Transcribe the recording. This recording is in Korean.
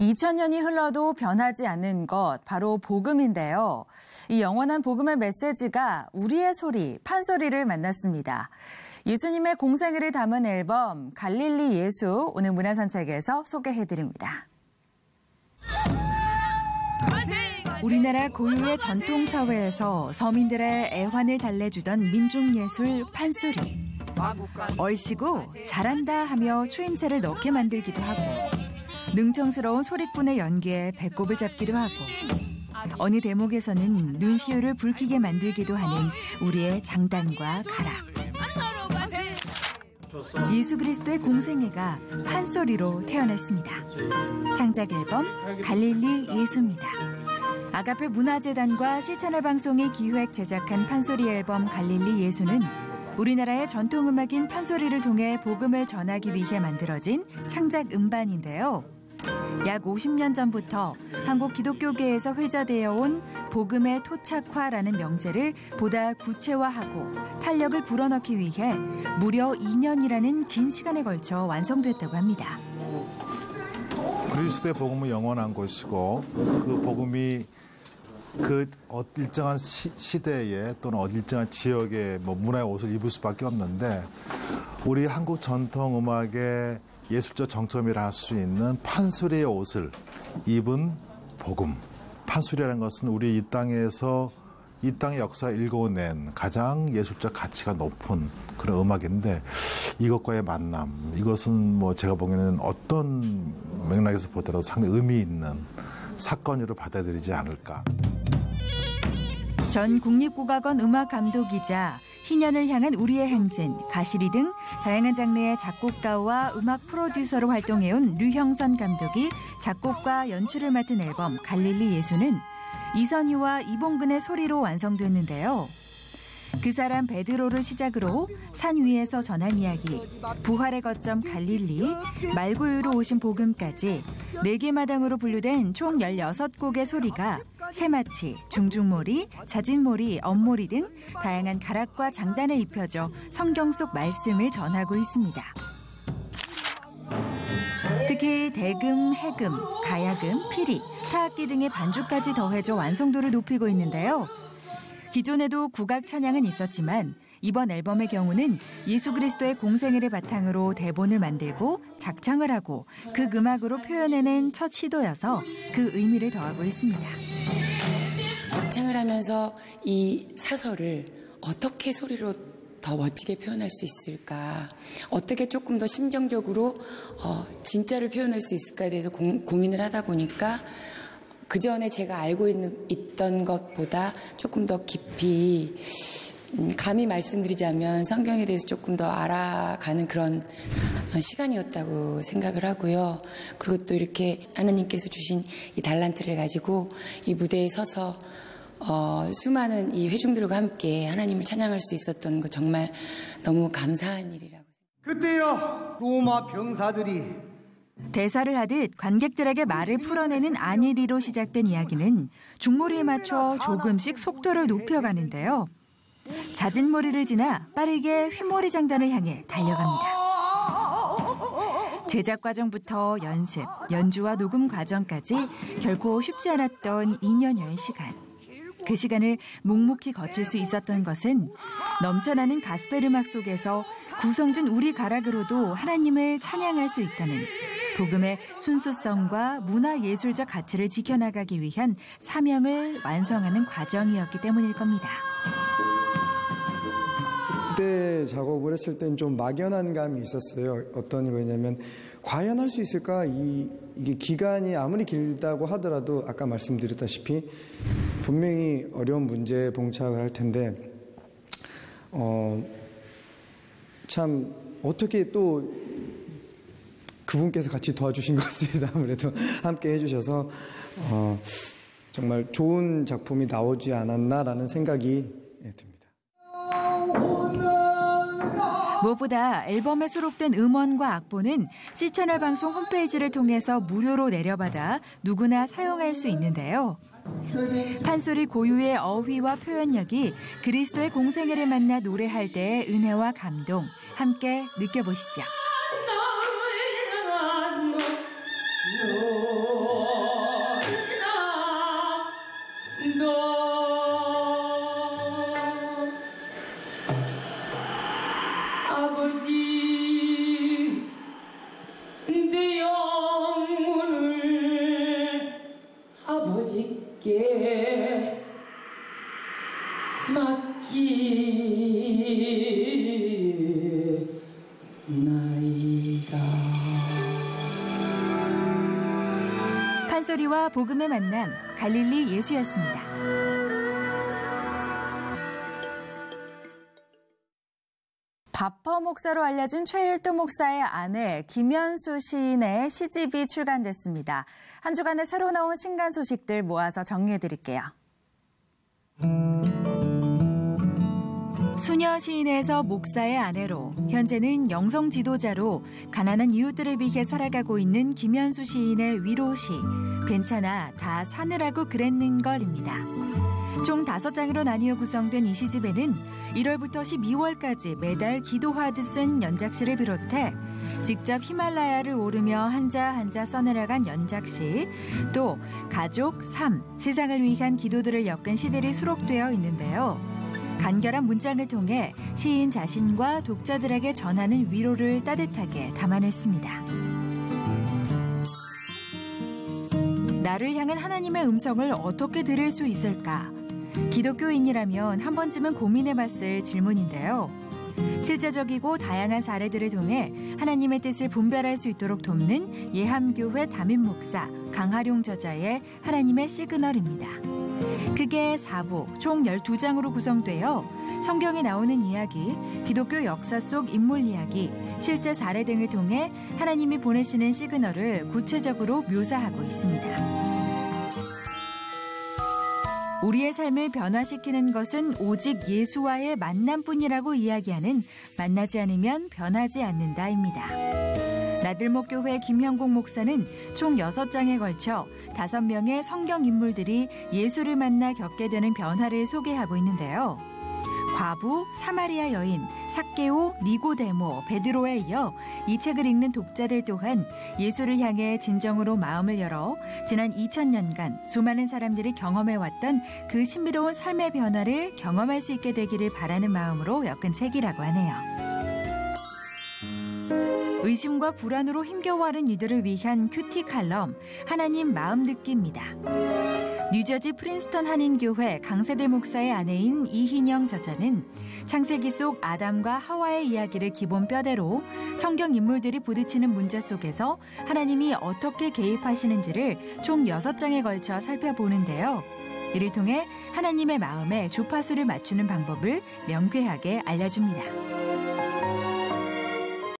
2000년이 흘러도 변하지 않는 것, 바로 복음인데요. 이 영원한 복음의 메시지가 우리의 소리, 판소리를 만났습니다. 예수님의 공생애를 담은 앨범 갈릴리 예수, 오늘 문화산책에서 소개해드립니다. 우리나라 고유의 전통사회에서 서민들의 애환을 달래주던 민중예술 판소리. 얼씨구 잘한다 하며 추임새를 넣게 만들기도 하고 능청스러운 소리꾼의 연기에 배꼽을 잡기도 하고 어느 대목에서는 눈시울을 붉히게 만들기도 하는 우리의 장단과 가락. 예수 그리스도의 공생애가 판소리로 태어났습니다. 창작 앨범 갈릴리 예수입니다. 아가페 문화재단과 실천을 방송이 기획 제작한 판소리 앨범 갈릴리 예수는 우리나라의 전통음악인 판소리를 통해 복음을 전하기 위해 만들어진 창작 음반인데요. 약 50년 전부터 한국 기독교계에서 회자되어 온 복음의 토착화라는 명제를 보다 구체화하고 탄력을 불어넣기 위해 무려 2년이라는 긴 시간에 걸쳐 완성됐다고 합니다. 그리스도의 복음은 영원한 것이고 그 복음이 그 일정한 시대에 또는 일정한 지역의 문화의 옷을 입을 수밖에 없는데 우리 한국 전통 음악의 예술적 정점이라 할 수 있는 판소리의 옷을 입은 복음. 판소리라는 것은 우리 이 땅에서 이 땅의 역사를 읽어낸 가장 예술적 가치가 높은 그런 음악인데 이것과의 만남, 이것은 제가 보기에는 어떤 맥락에서 보더라도 상당히 의미 있는 사건으로 받아들이지 않을까. 전 국립국악원 음악감독이자 희년을 향한 우리의 행진, 가시리 등 다양한 장르의 작곡가와 음악 프로듀서로 활동해온 류형선 감독이 작곡과 연출을 맡은 앨범 갈릴리 예수는 이선희와 이봉근의 소리로 완성됐는데요. 그 사람 베드로를 시작으로 산 위에서 전한 이야기, 부활의 거점 갈릴리, 말구유로 오신 복음까지 4개 마당으로 분류된 총 16곡의 소리가 새마치, 중중몰이, 자진몰이, 엄몰이 등 다양한 가락과 장단을 입혀져 성경 속 말씀을 전하고 있습니다. 특히 대금, 해금, 가야금, 피리, 타악기 등의 반주까지 더해져 완성도를 높이고 있는데요. 기존에도 국악 찬양은 있었지만 이번 앨범의 경우는 예수 그리스도의 공생애를 바탕으로 대본을 만들고 작창을 하고 그 음악으로 표현해낸 첫 시도여서 그 의미를 더하고 있습니다. 작창을 하면서 이 사설을 어떻게 소리로 더 멋지게 표현할 수 있을까, 어떻게 조금 더 심정적으로 진짜를 표현할 수 있을까에 대해서 고민을 하다 보니까 그 전에 제가 알고 있던 것보다 조금 더 깊이 감히 말씀드리자면 성경에 대해서 조금 더 알아가는 그런 시간이었다고 생각을 하고요. 그리고 또 이렇게 하나님께서 주신 이 달란트를 가지고 이 무대에 서서 수많은 이 회중들과 함께 하나님을 찬양할 수 있었던 거 정말 너무 감사한 일이라고 생각합니다. 그때요 로마 병사들이 대사를 하듯 관객들에게 말을 풀어내는 안일이로 시작된 이야기는 중몰이에 맞춰 조금씩 속도를 높여가는데요. 자진몰이를 지나 빠르게 휘몰이 장단을 향해 달려갑니다. 제작 과정부터 연습, 연주와 녹음 과정까지 결코 쉽지 않았던 2년여의 시간. 그 시간을 묵묵히 거칠 수 있었던 것은 넘쳐나는 가스펠 음악 속에서 구성진 우리 가락으로도 하나님을 찬양할 수 있다는 복음의 순수성과 문화예술적 가치를 지켜나가기 위한 사명을 완성하는 과정이었기 때문일 겁니다. 그때 작업을 했을 땐 좀 막연한 감이 있었어요. 어떤 거냐면 과연 할 수 있을까? 이게 기간이 아무리 길다고 하더라도 아까 말씀드렸다시피 분명히 어려운 문제에 봉착을 할 텐데 참 어떻게 또 그분께서 같이 도와주신 것 같습니다. 아무래도 함께 해주셔서 정말 좋은 작품이 나오지 않았나라는 생각이 듭니다. 무엇보다 앨범에 수록된 음원과 악보는 시채널 방송 홈페이지를 통해서 무료로 내려받아 누구나 사용할 수 있는데요. 판소리 고유의 어휘와 표현력이 그리스도의 공생애를 만나 노래할 때의 은혜와 감동 함께 느껴보시죠. 아버지 내 영혼을 아버지께 맡기나이다. 판소리와 복음의 만남, 갈릴리 예수였습니다. 바퍼 목사로 알려진 최일도 목사의 아내 김현수 시인의 시집이 출간됐습니다. 한 주간의 새로 나온 신간 소식들 모아서 정리해드릴게요. 수녀 시인에서 목사의 아내로, 현재는 영성 지도자로 가난한 이웃들을 위해 살아가고 있는 김현수 시인의 위로시, 괜찮아 다 사느라고 그랬는걸입니다. 총 5장으로 나뉘어 구성된 이 시집에는 1월부터 12월까지 매달 기도하듯 쓴 연작시를 비롯해 직접 히말라야를 오르며 한자 한자 써내려간 연작시, 또 가족, 삶, 세상을 위한 기도들을 엮은 시들이 수록되어 있는데요. 간결한 문장을 통해 시인 자신과 독자들에게 전하는 위로를 따뜻하게 담아냈습니다. 나를 향한 하나님의 음성을 어떻게 들을 수 있을까? 기독교인이라면 한 번쯤은 고민해봤을 질문인데요. 실제적이고 다양한 사례들을 통해 하나님의 뜻을 분별할 수 있도록 돕는 예함교회 담임 목사 강하룡 저자의 하나님의 시그널입니다. 그게 4부 총 12장으로 구성되어 성경에 나오는 이야기, 기독교 역사 속 인물 이야기, 실제 사례 등을 통해 하나님이 보내시는 시그널을 구체적으로 묘사하고 있습니다. 우리의 삶을 변화시키는 것은 오직 예수와의 만남뿐이라고 이야기하는 만나지 않으면 변하지 않는다입니다. 나들목교회 김형국 목사는 총 6장에 걸쳐 5명의 성경 인물들이 예수를 만나 겪게 되는 변화를 소개하고 있는데요. 과부, 사마리아 여인, 삭개오, 니고데모, 베드로에 이어 이 책을 읽는 독자들 또한 예수를 향해 진정으로 마음을 열어 지난 2000년간 수많은 사람들이 경험해왔던 그 신비로운 삶의 변화를 경험할 수 있게 되기를 바라는 마음으로 엮은 책이라고 하네요. 의심과 불안으로 힘겨워하는 이들을 위한 큐티 칼럼, 하나님 마음 듣기입니다. 뉴저지 프린스턴 한인교회 강세대 목사의 아내인 이희영 저자는 창세기 속 아담과 하와의 이야기를 기본 뼈대로 성경 인물들이 부딪히는 문제 속에서 하나님이 어떻게 개입하시는지를 총 6장에 걸쳐 살펴보는데요. 이를 통해 하나님의 마음에 주파수를 맞추는 방법을 명쾌하게 알려줍니다.